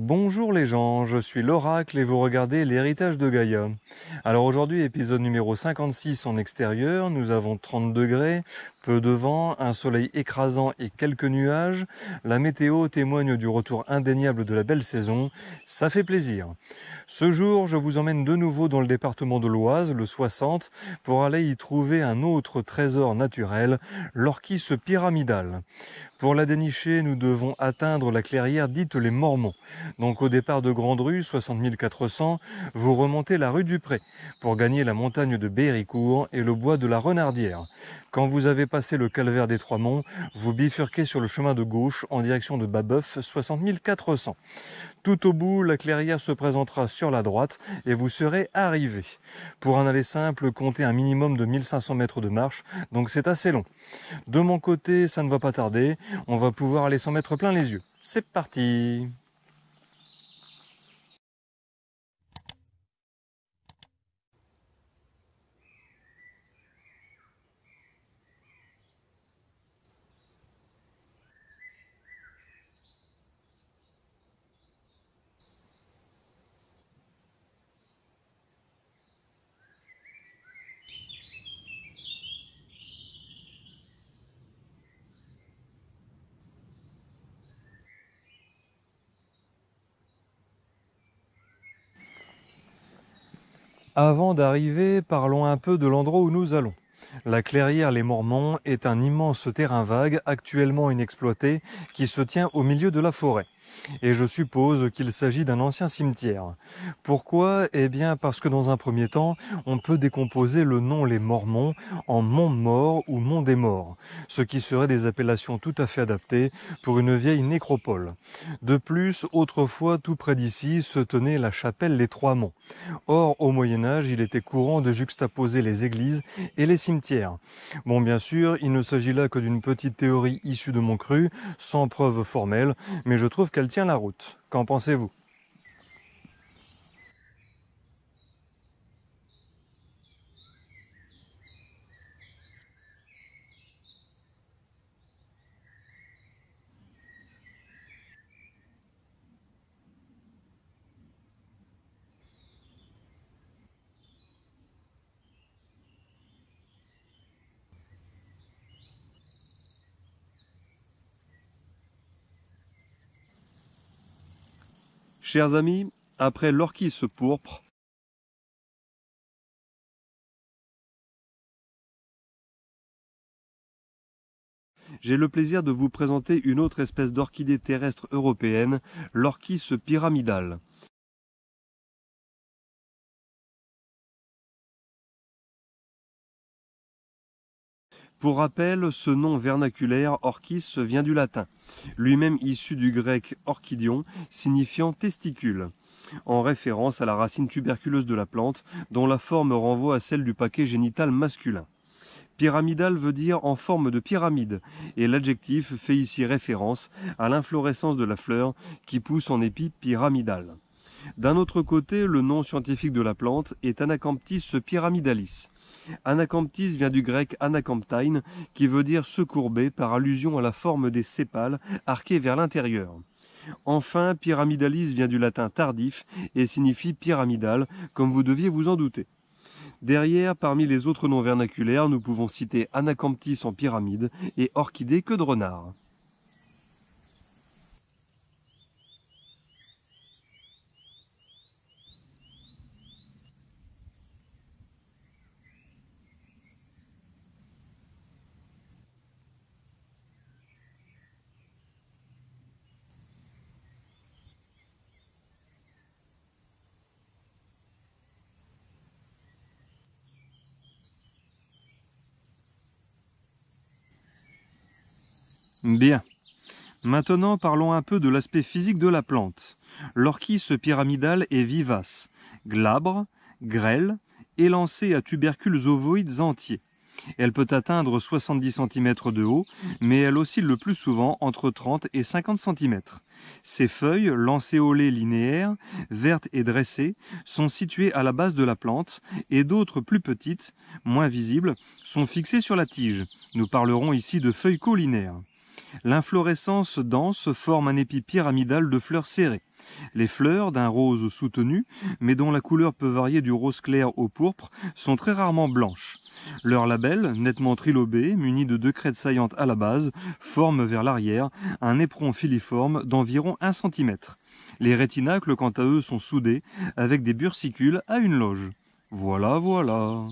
Bonjour les gens, je suis l'Oracle et vous regardez l'héritage de Gaïa. Alors aujourd'hui, épisode numéro 56 en extérieur, nous avons 30 degrés, peu de vent, un soleil écrasant et quelques nuages. La météo témoigne du retour indéniable de la belle saison, ça fait plaisir. Ce jour, je vous emmène de nouveau dans le département de l'Oise, le 60, pour aller y trouver un autre trésor naturel, l'orchis pyramidale. Pour la dénicher, nous devons atteindre la clairière dite les Mormons. Donc au départ de Grande Rue, 60 400, vous remontez la rue du Pré pour gagner la montagne de Béricourt et le bois de la Renardière. Quand vous avez passé le calvaire des Trois Monts, vous bifurquez sur le chemin de gauche en direction de Babeuf, 60 400. Tout au bout, la clairière se présentera sur la droite et vous serez arrivé. Pour un aller simple, comptez un minimum de 1500 mètres de marche, donc c'est assez long. De mon côté, ça ne va pas tarder, on va pouvoir aller s'en mettre plein les yeux. C'est parti! Avant d'arriver, parlons un peu de l'endroit où nous allons. La clairière Les Mormons est un immense terrain vague actuellement inexploité qui se tient au milieu de la forêt. Et je suppose qu'il s'agit d'un ancien cimetière. Pourquoi? Eh bien parce que dans un premier temps, on peut décomposer le nom Les Mormons en Mont Mort ou Mont des Morts, ce qui seraient des appellations tout à fait adaptées pour une vieille nécropole. De plus, autrefois, tout près d'ici se tenait la chapelle Les Trois Monts. Or, au Moyen-Âge, il était courant de juxtaposer les églises et les cimetières. Bon, bien sûr, il ne s'agit là que d'une petite théorie issue de mon cru, sans preuve formelle, mais je trouve qu'elle tient la route. Qu'en pensez-vous? Chers amis, après l'orchis pourpre, j'ai le plaisir de vous présenter une autre espèce d'orchidée terrestre européenne, l'orchis pyramidale. Pour rappel, ce nom vernaculaire orchis vient du latin, lui-même issu du grec orchidion, signifiant testicule, en référence à la racine tuberculeuse de la plante, dont la forme renvoie à celle du paquet génital masculin. Pyramidal veut dire en forme de pyramide, et l'adjectif fait ici référence à l'inflorescence de la fleur qui pousse en épi pyramidal. D'un autre côté, le nom scientifique de la plante est Anacamptis pyramidalis. Anacamptis vient du grec anacamptein, qui veut dire se courber par allusion à la forme des sépales arqués vers l'intérieur. Enfin, pyramidalis vient du latin tardif et signifie pyramidal, comme vous deviez vous en douter. Derrière, parmi les autres noms vernaculaires, nous pouvons citer Anacamptis en pyramide et orchidée queue de renard. Bien. Maintenant, parlons un peu de l'aspect physique de la plante. L'orchis pyramidale est vivace, glabre, grêle, élancée à tubercules ovoïdes entiers. Elle peut atteindre 70 cm de haut, mais elle oscille le plus souvent entre 30 et 50 cm. Ses feuilles, lancéolées linéaires, vertes et dressées, sont situées à la base de la plante et d'autres plus petites, moins visibles, sont fixées sur la tige. Nous parlerons ici de feuilles caulinaires. L'inflorescence dense forme un épi pyramidal de fleurs serrées. Les fleurs, d'un rose soutenu, mais dont la couleur peut varier du rose clair au pourpre, sont très rarement blanches. Leur labelle, nettement trilobé, muni de 2 crêtes saillantes à la base, forme vers l'arrière un éperon filiforme d'environ 1 cm. Les rétinacles, quant à eux, sont soudés, avec des bursicules à une loge. Voilà, voilà.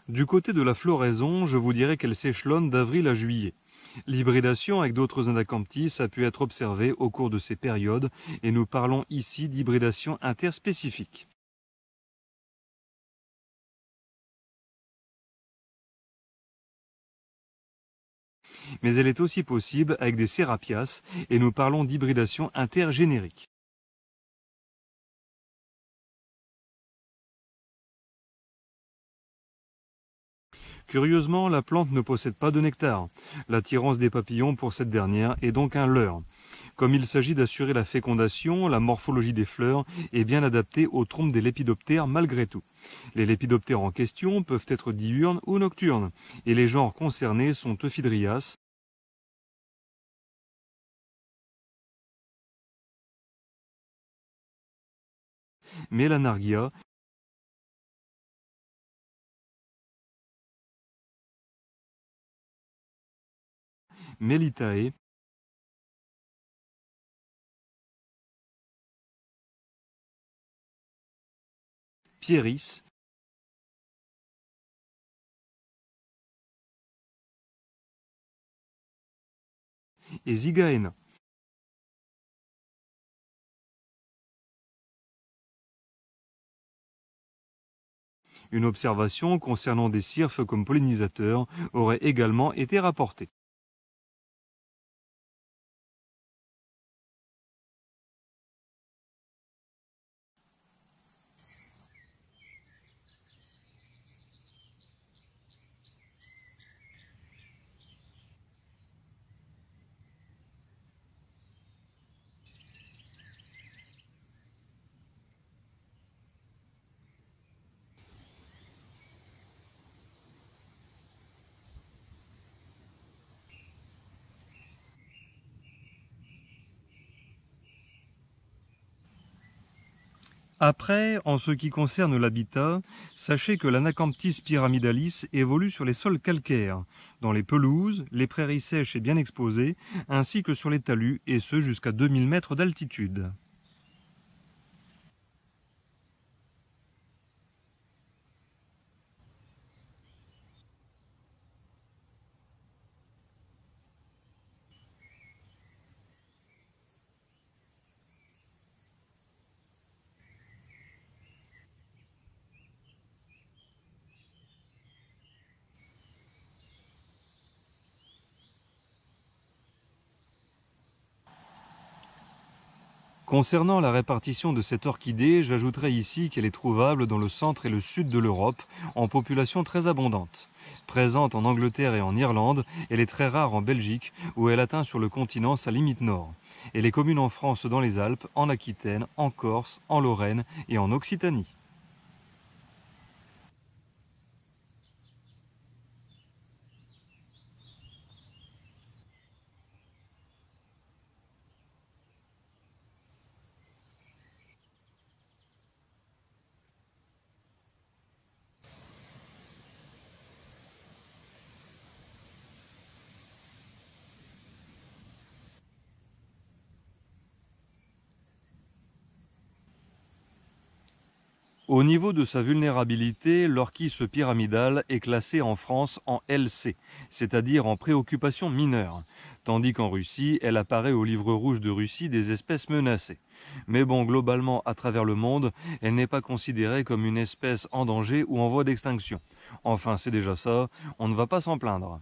Du côté de la floraison, je vous dirais qu'elle s'échelonne d'avril à juillet. L'hybridation avec d'autres Anacamptis a pu être observée au cours de ces périodes et nous parlons ici d'hybridation interspécifique. Mais elle est aussi possible avec des Serapias et nous parlons d'hybridation intergénérique. Curieusement, la plante ne possède pas de nectar. L'attirance des papillons pour cette dernière est donc un leurre. Comme il s'agit d'assurer la fécondation, la morphologie des fleurs est bien adaptée aux trompes des lépidoptères malgré tout. Les lépidoptères en question peuvent être diurnes ou nocturnes, et les genres concernés sont Euphdrias, Melanargia, Melitae Pieris et Zygaena. Une observation concernant des cirphes comme pollinisateurs aurait également été rapportée. Après, en ce qui concerne l'habitat, sachez que l'Anacamptis pyramidalis évolue sur les sols calcaires, dans les pelouses, les prairies sèches et bien exposées, ainsi que sur les talus, et ce jusqu'à 2000 mètres d'altitude. Concernant la répartition de cette orchidée, j'ajouterai ici qu'elle est trouvable dans le centre et le sud de l'Europe, en population très abondante. Présente en Angleterre et en Irlande, elle est très rare en Belgique, où elle atteint sur le continent sa limite nord. Elle est commune en France dans les Alpes, en Aquitaine, en Corse, en Lorraine et en Occitanie. Au niveau de sa vulnérabilité, l'orchis pyramidale est classée en France en LC, c'est-à-dire en préoccupation mineure, tandis qu'en Russie, elle apparaît au livre rouge de Russie des espèces menacées. Mais bon, globalement, à travers le monde, elle n'est pas considérée comme une espèce en danger ou en voie d'extinction. Enfin, c'est déjà ça, on ne va pas s'en plaindre.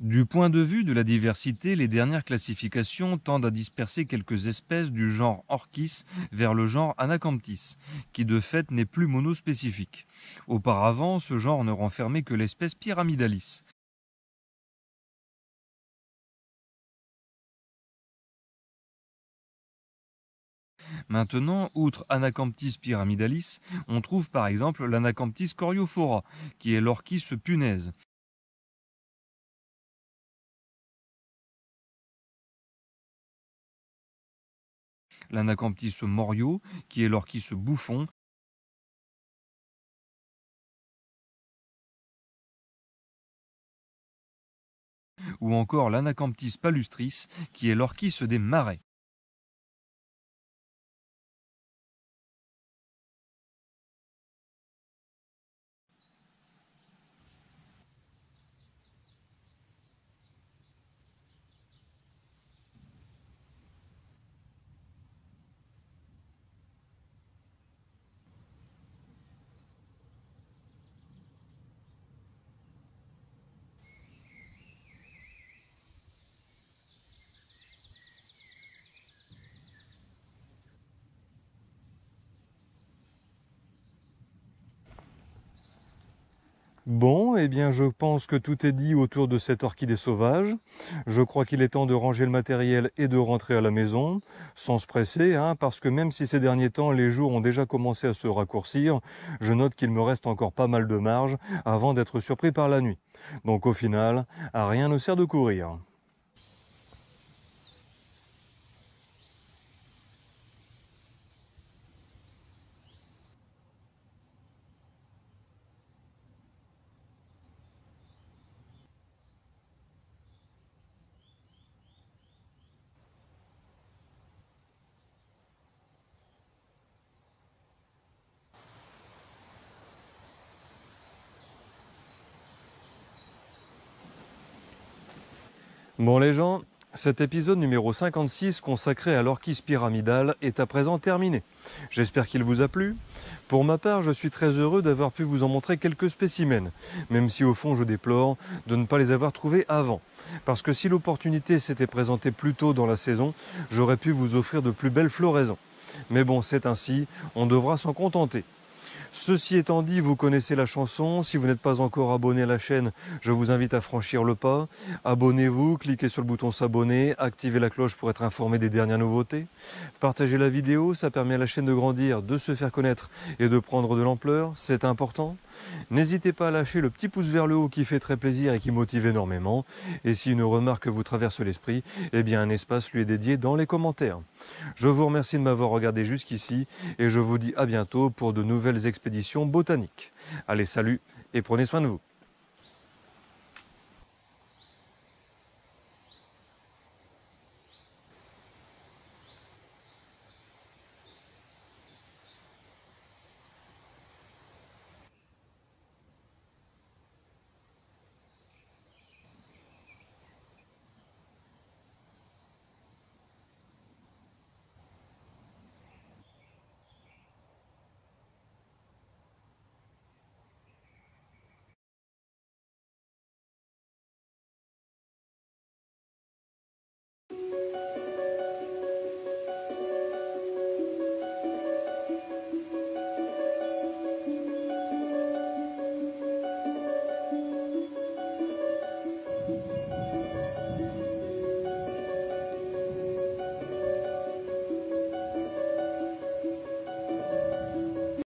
Du point de vue de la diversité, les dernières classifications tendent à disperser quelques espèces du genre Orchis vers le genre Anacamptis, qui de fait n'est plus monospécifique. Auparavant, ce genre ne renfermait que l'espèce Pyramidalis. Maintenant, outre Anacamptis pyramidalis, on trouve par exemple l'Anacamptis coriophora, qui est l'orchis punaise. L'Anacamptis morio, qui est l'orchis bouffon, ou encore l'Anacamptis palustris, qui est l'orchis des marais. Bon, eh bien je pense que tout est dit autour de cette orchidée sauvage. Je crois qu'il est temps de ranger le matériel et de rentrer à la maison, sans se presser, hein, parce que même si ces derniers temps les jours ont déjà commencé à se raccourcir, je note qu'il me reste encore pas mal de marge avant d'être surpris par la nuit. Donc au final, à rien ne sert de courir. Bon les gens, cet épisode numéro 56 consacré à l'orchis pyramidale est à présent terminé. J'espère qu'il vous a plu. Pour ma part, je suis très heureux d'avoir pu vous en montrer quelques spécimens, même si au fond je déplore de ne pas les avoir trouvés avant. Parce que si l'opportunité s'était présentée plus tôt dans la saison, j'aurais pu vous offrir de plus belles floraisons. Mais bon, c'est ainsi, on devra s'en contenter. Ceci étant dit, vous connaissez la chanson. Si vous n'êtes pas encore abonné à la chaîne, je vous invite à franchir le pas. Abonnez-vous, cliquez sur le bouton s'abonner, activez la cloche pour être informé des dernières nouveautés. Partagez la vidéo, ça permet à la chaîne de grandir, de se faire connaître et de prendre de l'ampleur, c'est important. N'hésitez pas à lâcher le petit pouce vers le haut qui fait très plaisir et qui motive énormément. Et si une remarque vous traverse l'esprit, eh bien un espace lui est dédié dans les commentaires. Je vous remercie de m'avoir regardé jusqu'ici et je vous dis à bientôt pour de nouvelles expéditions botaniques. Allez, salut et prenez soin de vous.